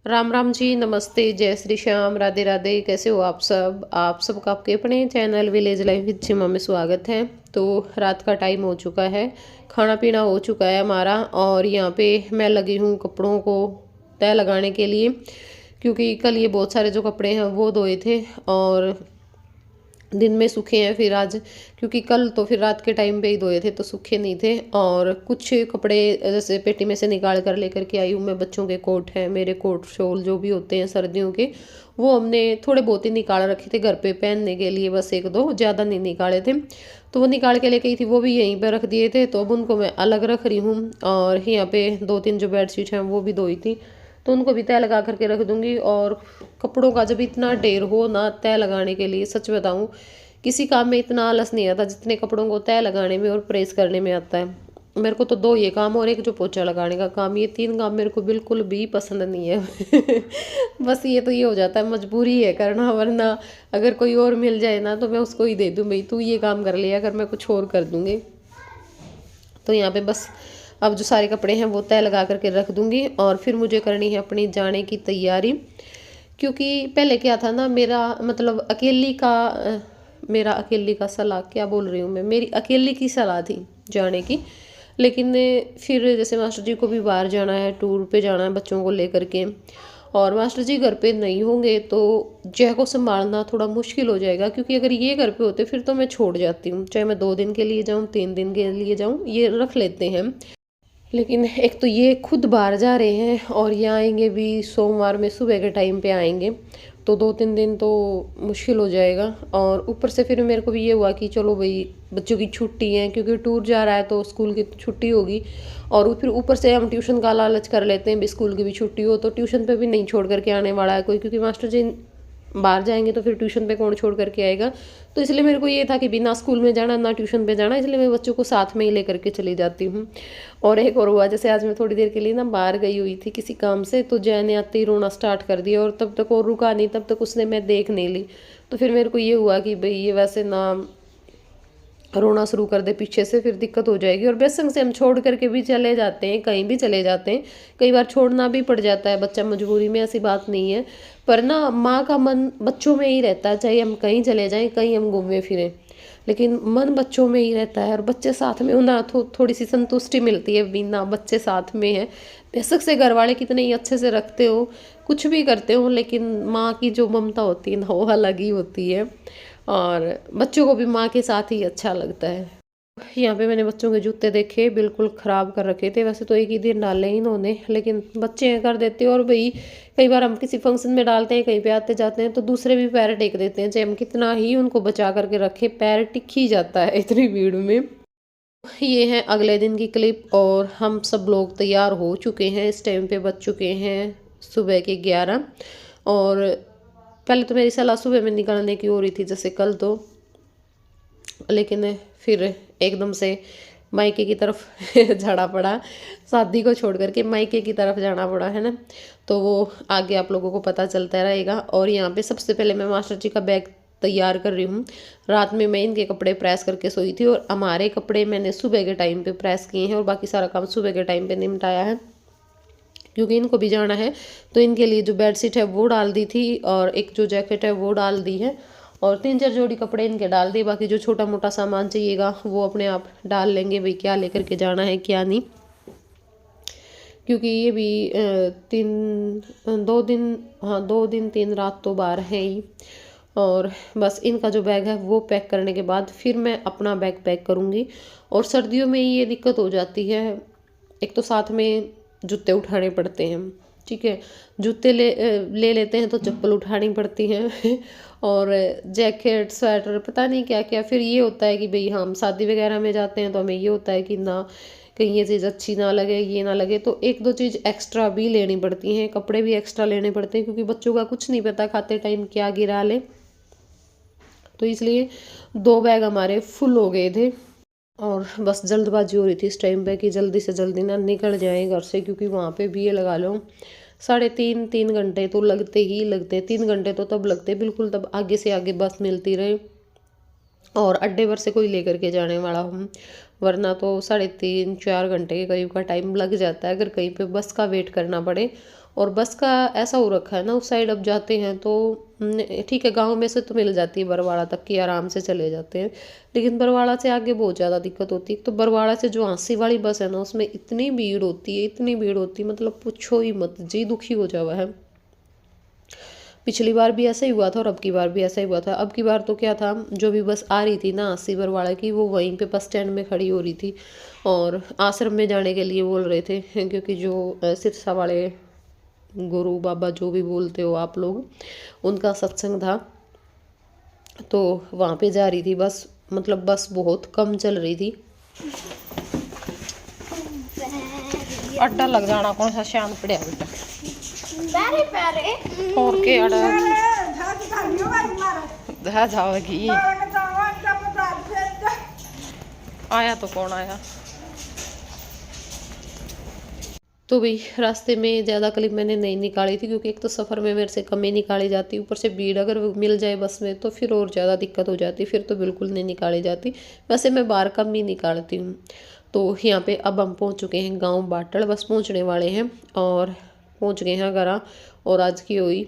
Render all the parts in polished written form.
राम राम जी, नमस्ते, जय श्री श्याम, राधे राधे। कैसे हो आप सबका आपके अपने चैनल विलेज लाइफ विद सीमा में स्वागत है। तो रात का टाइम हो चुका है, खाना पीना हो चुका है हमारा, और यहाँ पे मैं लगी हूँ कपड़ों को तय लगाने के लिए, क्योंकि कल ये बहुत सारे जो कपड़े हैं वो धोए थे और दिन में सूखे हैं। फिर आज क्योंकि कल तो फिर रात के टाइम पे ही धोए थे तो सूखे नहीं थे, और कुछ कपड़े जैसे पेटी में से निकाल कर लेकर के आई हूँ मैं। बच्चों के कोट हैं, मेरे कोट शॉल जो भी होते हैं सर्दियों के, वो हमने थोड़े बहुत ही निकाल रखे थे घर पे पहनने के लिए, बस एक दो, ज़्यादा नहीं निकाले थे। तो वो निकाल के लेके आई थी, वो भी यहीं पर रख दिए थे, तो अब उनको मैं अलग रख रही हूँ। और यहाँ पे दो तीन जो बेडशीट हैं वो भी धोई थी, तो उनको भी तय लगा करके रख दूंगी। और कपड़ों का जब इतना ढेर हो ना तय लगाने के लिए, सच बताऊं किसी काम में इतना आलस नहीं आता जितने कपड़ों को तय लगाने में और प्रेस करने में आता है। मेरे को तो दो ये काम और एक जो पोछा लगाने का काम, ये तीन काम मेरे को बिल्कुल भी पसंद नहीं है। बस ये तो ये हो जाता है, मजबूरी है करना, वरना अगर कोई और मिल जाए ना तो मैं उसको ही दे दूँ, भाई तू ये काम कर लिया, अगर मैं कुछ और कर दूँगी। तो यहाँ पे बस अब जो सारे कपड़े हैं वो तय लगा करके रख दूँगी, और फिर मुझे करनी है अपनी जाने की तैयारी। क्योंकि पहले क्या था ना, मेरा अकेली का सलाह, क्या बोल रही हूँ मैं, मेरी अकेली की सलाह थी जाने की। लेकिन फिर जैसे मास्टर जी को भी बाहर जाना है, टूर पे जाना है बच्चों को लेकर के, और मास्टर जी घर पे नहीं होंगे तो जय को संभालना थोड़ा मुश्किल हो जाएगा। क्योंकि अगर ये घर पे होते फिर तो मैं छोड़ जाती हूँ, चाहे मैं 2 दिन के लिए जाऊँ, 3 दिन के लिए जाऊँ, ये रख लेते हैं। लेकिन एक तो ये खुद बाहर जा रहे हैं, और ये आएंगे भी सोमवार में सुबह के टाइम पे आएंगे, तो 2-3 दिन तो मुश्किल हो जाएगा। और ऊपर से फिर मेरे को भी ये हुआ कि चलो भाई बच्चों की छुट्टी है, क्योंकि टूर जा रहा है तो स्कूल की छुट्टी होगी, और फिर ऊपर से हम ट्यूशन का लालच कर लेते हैं भी स्कूल की भी छुट्टी हो, तो ट्यूशन पे भी नहीं छोड़ करके आने वाला है कोई, क्योंकि मास्टर जी बाहर जाएंगे तो फिर ट्यूशन पे कौन छोड़ करके आएगा। तो इसलिए मेरे को ये था कि बिना स्कूल में जाना ना ट्यूशन पे जाना, इसलिए मैं बच्चों को साथ में ही लेकर के चली जाती हूँ। और एक और हुआ, जैसे आज मैं थोड़ी देर के लिए ना बाहर गई हुई थी किसी काम से, तो जय ने आते ही रोना स्टार्ट कर दिया, और तब तक और रुका नहीं, तब तक उसने मैं देख नहीं ली। तो फिर मेरे को ये हुआ कि भाई ये वैसे ना रोना शुरू कर दे पीछे से, फिर दिक्कत हो जाएगी। और बेसंग से हम छोड़ करके भी चले जाते हैं, कहीं भी चले जाते हैं, कई बार छोड़ना भी पड़ जाता है बच्चा मजबूरी में, ऐसी बात नहीं है। पर ना माँ का मन बच्चों में ही रहता है, चाहे हम कहीं चले जाएं, कहीं हम घूमे फिरें, लेकिन मन बच्चों में ही रहता है। और बच्चे साथ में होना थोड़ी सी संतुष्टि मिलती है, बिना बच्चे साथ में है, बेशक से घर वाले कितने ही अच्छे से रखते हो, कुछ भी करते हो, लेकिन माँ की जो ममता होती है ना वो अलग ही होती है, और बच्चों को भी माँ के साथ ही अच्छा लगता है। यहाँ पे मैंने बच्चों के जूते देखे, बिल्कुल ख़राब कर रखे थे। वैसे तो एक ही दिन डाले ही इन्होंने, लेकिन बच्चे हैं कर देते हैं। और भाई कई बार हम किसी फंक्शन में डालते हैं, कहीं पे आते जाते हैं, तो दूसरे भी पैर टेक देते हैं, चाहे हम कितना ही उनको बचा करके रखे, पैर टिक ही जाता है इतनी भीड़ में। ये है अगले दिन की क्लिप, और हम सब लोग तैयार हो चुके हैं, इस टाइम पे बज चुके हैं सुबह के 11। और पहले तो मेरी सलाह सुबह में निकलने की हो रही थी जैसे कल, तो लेकिन फिर एकदम से मायके की तरफ जाना पड़ा, शादी को छोड़ करके मायके की तरफ जाना पड़ा, है ना। तो वो आगे आप लोगों को पता चलता रहेगा। और यहाँ पे सबसे पहले मैं मास्टर जी का बैग तैयार कर रही हूँ। रात में मैं इनके कपड़े प्रेस करके सोई थी, और हमारे कपड़े मैंने सुबह के टाइम पे प्रेस किए हैं, और बाकी सारा काम सुबह के टाइम पे निपटाया है, क्योंकि इनको भी जाना है। तो इनके लिए जो बेडशीट है वो डाल दी थी, और एक जो जैकेट है वो डाल दी है, और 3-4 जोड़ी कपड़े इनके डाल दिए। बाकी जो छोटा मोटा सामान चाहिएगा वो अपने आप डाल लेंगे, भाई क्या लेकर के जाना है क्या नहीं। क्योंकि ये भी 2 दिन, हाँ 2 दिन 3 रात तो बाहर है ही। और बस इनका जो बैग है वो पैक करने के बाद फिर मैं अपना बैग पैक करूँगी। और सर्दियों में ये दिक्कत हो जाती है, एक तो साथ में जूते उठाने पड़ते हैं, ठीक है, जूते ले लेते हैं तो चप्पल उठानी पड़ती है। और जैकेट स्वेटर पता नहीं क्या क्या। फिर ये होता है कि भाई हम शादी वगैरह में जाते हैं तो हमें ये होता है कि ना कहीं ये चीज़ अच्छी ना लगे, ये ना लगे, तो 1-2 चीज़ एक्स्ट्रा भी लेनी पड़ती हैं, कपड़े भी एक्स्ट्रा लेने पड़ते हैं, क्योंकि बच्चों का कुछ नहीं पता खाते टाइम क्या गिरा ले। तो इसलिए 2 बैग हमारे फुल हो गए थे, और बस जल्दबाजी हो रही थी इस टाइम पे कि जल्दी से जल्दी ना निकल जाएं घर से, क्योंकि वहाँ पे भी ये लगा लो 3.5-3 घंटे तो लगते ही लगते हैं। 3 घंटे तो तब लगते बिल्कुल तब आगे से आगे बस मिलती रहे, और अड्डे पर से कोई लेकर के जाने वाला हम, वरना तो 3.5-4 घंटे के करीब का टाइम लग जाता है अगर कहीं पे बस का वेट करना पड़े। और बस का ऐसा हो रखा है ना, उस साइड अब जाते हैं तो ठीक है, गांव में से तो मिल जाती है बरवाड़ा तक की, आराम से चले जाते हैं, लेकिन बरवाड़ा से आगे बहुत ज़्यादा दिक्कत होती है। तो बरवाड़ा से जो आंसी वाली बस है ना, उसमें इतनी भीड़ होती है, इतनी भीड़ होती है, मतलब पूछो ही मत, जी दुखी हो जावा है। पिछली बार भी ऐसा ही हुआ था और अब की बार भी ऐसा ही हुआ था। अब की बार तो क्या था, जो भी बस आ रही थी ना आंसी बरवाड़ा की, वो वहीं पे बस स्टैंड में खड़ी हो रही थी और आश्रम में जाने के लिए बोल रहे थे, क्योंकि जो सिरसा वाले गुरु बाबा जो भी बोलते हो आप लोग, उनका सत्संग था, तो वहाँ पे जा रही थी बस। मतलब बस बहुत कम चल रही थी। अड्डा लग जाना कौन सा शान पड़िया बेटा प्यारे प्यारे और के अड़ा जाओगी। आया तो कौन आया। तो भाई रास्ते में ज़्यादा क्लिप मैंने नहीं निकाली थी, क्योंकि एक तो सफ़र में मेरे से कम ही निकाली जाती, ऊपर से भीड़ अगर मिल जाए बस में तो फिर और ज़्यादा दिक्कत हो जाती, फिर तो बिल्कुल नहीं निकाली जाती। वैसे मैं बाहर कम ही निकालती हूँ। तो यहाँ पे अब हम पहुँच चुके हैं गांव बाटड़, बस पहुँचने वाले हैं और पहुँच गए हैं घरा। और आज की हुई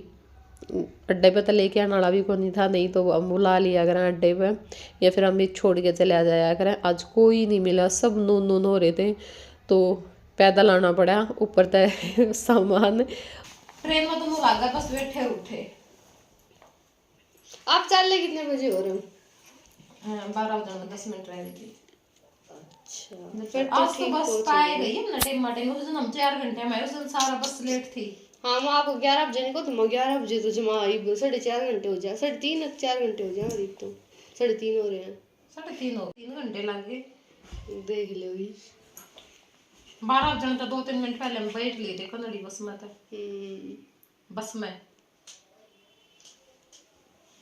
अड्डे पे तो लेके आने वाला भी कोई नहीं था, नहीं तो हम बुला लिया करें अड्डे पे, या फिर हम भी छोड़ के चले आ जाया करें। आज कोई नहीं मिला, सब नून नून हो रहे थे, तो पैदल आना पड़ा ऊपर तक सामान। ट्रेन में तो मुँह लगा बस बैठे उठे। आप चल कितने बजे हो रहे हो? 12 बजे 10 मिनट रह गई थी। अच्छा फिर तो आज तो बस पाए गई है ना टेम उस दिन हम 4 घंटे में, उस दिन सारा बस लेट थी। हाँ मैं आपको 11 बजे को, तुम 11 बजे तो जमा आई, 4.5 घंटे हो जाए, 3.5 4 घंटे हो जाए, तो 3.5 हो रहे हैं, 3.5 घंटे लग गए। देख लो भी 12 बजे तो 2-3 मिनट पहले हम बैठ लिए थे कन्नड़ी बस में, तो बस में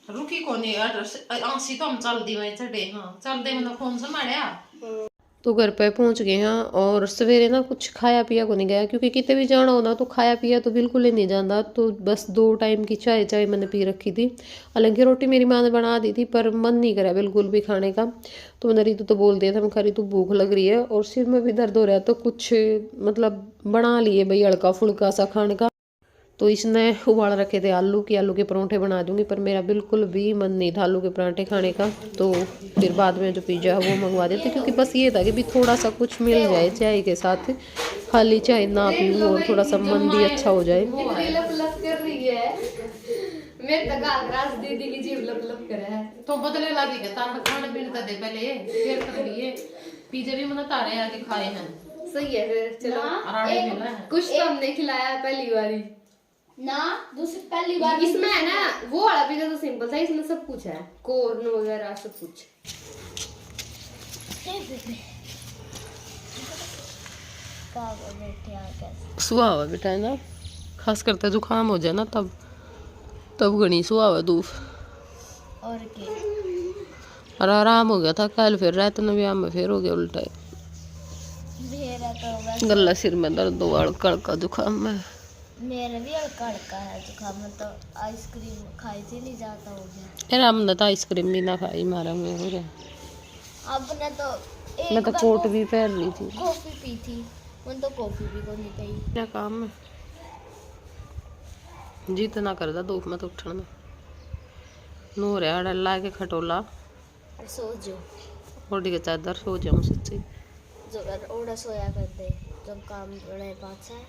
रुकी कोनी आंसी तो हम चल दी वहीं चढ़े। हाँ चल दे मतलब फोन से मारिया। तो घर पे पहुंच गए हैं और सवेरे ना कुछ खाया पिया को नहीं गया, क्योंकि कितने भी जाना होना तो खाया पिया तो बिल्कुल ही नहीं जाता। तो बस 2 टाइम की चाय मैंने पी रखी थी। हालांकि रोटी मेरी माँ ने बना दी थी, पर मन नहीं करा बिल्कुल भी खाने का। तो मैंने रीतू तो बोल दिया था, मैं खा रही, तो भूख लग रही है और सिर में भी दर्द हो रहा है, तो कुछ मतलब बना लिए भाई हल्का फुल्का सा खाने का। तो इसने उबाल रखे थे आलू के परोंठे बना दूंगी, पर मेरा बिल्कुल भी मन नहीं था आलू के पराठे खाने का। तो फिर बाद में जो पिज़्ज़ा है वो मंगवा देते, क्योंकि बस ये था कि भी थोड़ा सा कुछ मिल जाए चाय के साथ, खाली चाय ना पीऊँ और थोड़ा सा मन भी अच्छा हो जाए। दीदी की जीभ लप लप करे है तो बदले लगी है तार खाने पीने दे पहले फिर कर लिए पिज़्ज़ा भी मना तारे आके खाए हैं। सही है फिर चलो कुछ तो हमने खिलाया पहली बारी ना, दूसरी पहली बार इसमें है ना, वो वाला पिज़्ज़ा तो सिंपल था, इसमें सब कुछ है, कॉर्न वगैरह सब कुछ। सुहावा बेटा है ना, खास करते जुकाम हो जाए ना तब घनी सुहावा धूप और क्या। और आराम हो गया था कल, फिर रात में भी में फिर हो गया उल्टा, गला सिर में दर्द हुआ, हल्का जुकाम में। मेरा भी हल्का है जुकाम, तो आइसक्रीम खाई थी नहीं जाता हो गया। यार हमने तो आइसक्रीम भी ना खाई, मारा में हो रहा। अब ने तो मैं तो कोट भी पहन रही थी, कॉफी पी थी, मैं तो कॉफी भी को नहीं पी। क्या काम में जीत ना करदा धूप में तो उठन में नो रहा डल्ला के खटोला सो जो ओढ़ी के चादर सो जाऊं सच्ची। जो ओढ़ा सोया करते जब काम बड़े पास है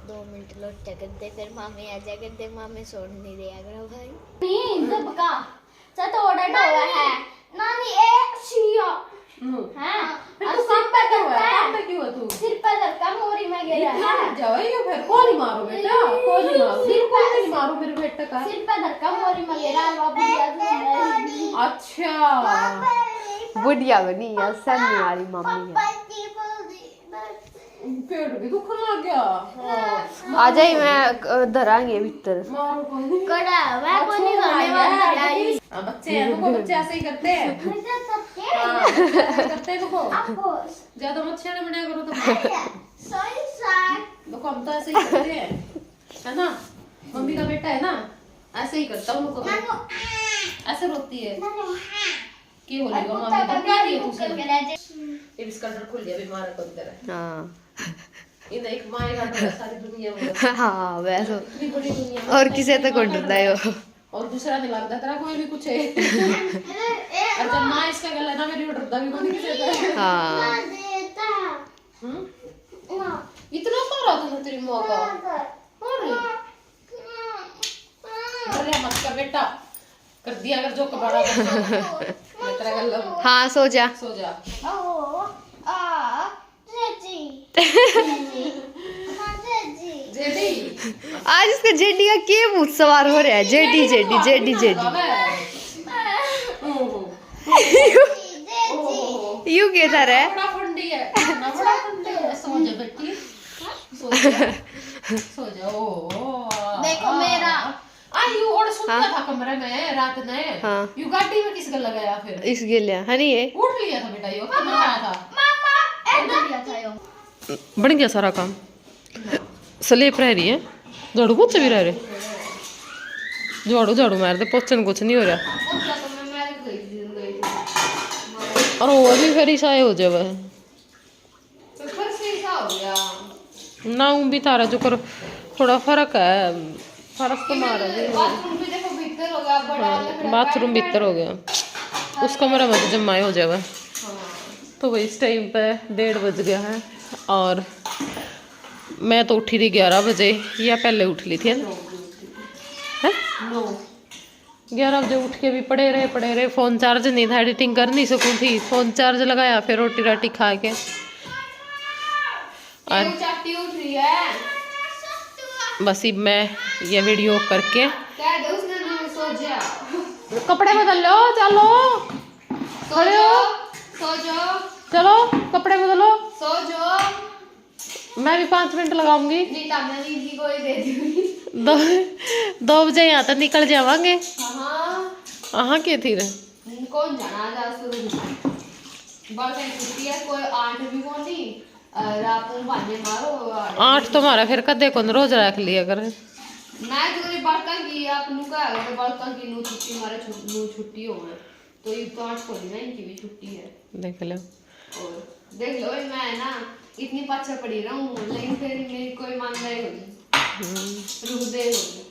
2 मिनट लौट करते, फिर मामी आ जाया करते, मामी छोड़ नहीं दिया करो भाई। नहीं जब का तो ओढ़ा डोला है नानी ए छिया हां तो सिर पे करता है, क्यों तू सिर पे धक्का मोरी में गिरा है जाओ ये फिर कोई मारो बेटा, कोई मारो सिर पे नहीं मारो मेरे बेटा का, सिर पे धक्का मोरी में गिरा बाबू। अच्छा बढ़िया बनी है सन्नी वाली मम्मी है। पेट भी दुखन लग गया। आ जाई मैं धरांगे भीतर कड़ा मैं को नहीं खाने वाला है। बच्चे हैं तो बच्चे ऐसे ही करते हैं। हां करते हैं देखो ज्यादा मत छेड़े बना करो तो सॉरी सर देखो हम तो ऐसे ही करते हैं, है ना। मम्मी का बेटा है ना ऐसे ही करता हूं उनको, ऐसे रोती है की बोलेगा मम्मी तो क्या दिए तू कर ये बिस्कुट खुल गया बीमार को इधर। हां इन एक माय का डर है सारी दुनिया में। हाँ वैसे इतनी बड़ी दुनिया में और किसी तो कोई डरदा है वो। और दूसरा नहीं लगता तेरा कोई भी कुछ है। और जब माँ इसका गला ना मेरी डरदा भी कोई किसी से। हाँ इतना सारा था तेरी माँ का। अरे मत कर बेटा, कर दिया अगर जो कबाड़ा मैं तेरा गला। हाँ सो जा। सो जा। जेडी आज इसका जेडी का क्या भूत सवार हो रहा है। JD JD JD JD you कहता रहा बड़ा फंडी है, बड़ा फंडी है। सो जा बेटी, सो जा। देखो मेरा यू और सुनता था कमरे में रात में। हाँ। यू गाड़ी में किसका लगाया फिर? इस गिलिया है नहीं ये उठ लिया था बेटा, यो कितना आया था। बन गया सारा काम। स्लेप रह रही है, झाड़ू पोछे भी रह रहे। झाड़ू झाड़ू मार दे, पोछन कुछ नहीं हो रहा। और वो भी फिर ईसा हो जाए ना। भी तारा जो कर थोड़ा फर्क है, फर्क तो मारा बाथरूम भीतर हो गया। उस कमरे में तो जमाए हो जाए। तो वही इस टाइम पे 1:30 बज गया है और मैं तो उठी थी 11 बजे या पहले उठ ली थी ना। 11 बजे उठ के भी पड़े रहे। फ़ोन चार्ज नहीं था, एडिटिंग कर नहीं सकूँ थी। फ़ोन चार्ज लगाया, फिर रोटी राटी खा के और बस ही मैं ये वीडियो करके कपड़े बदल लो। चलो खड़े हो, चलो कपड़े बदलो। मैं भी 5 मिनट लगाऊंगी। 2 बजे यहाँ तक निकल जावांगे। हाँ के थी रे कौन जाना कोई 8 भी कौन नहीं। मारो 8 तो हमारा फिर कदे कौन रोज रख लिया कर। मैं तो बड़का की आप का बड़का की नो छुट्टी मारे नो छुट्टी हो गए तो ये तो 8 को ना इनकी भी छुट्टी है। देख लो और देख लो मैं ना इतनी पाछा पड़ी रहूं लेकिन फिर मेरी कोई मान नहीं होगी। रुक दे होगी।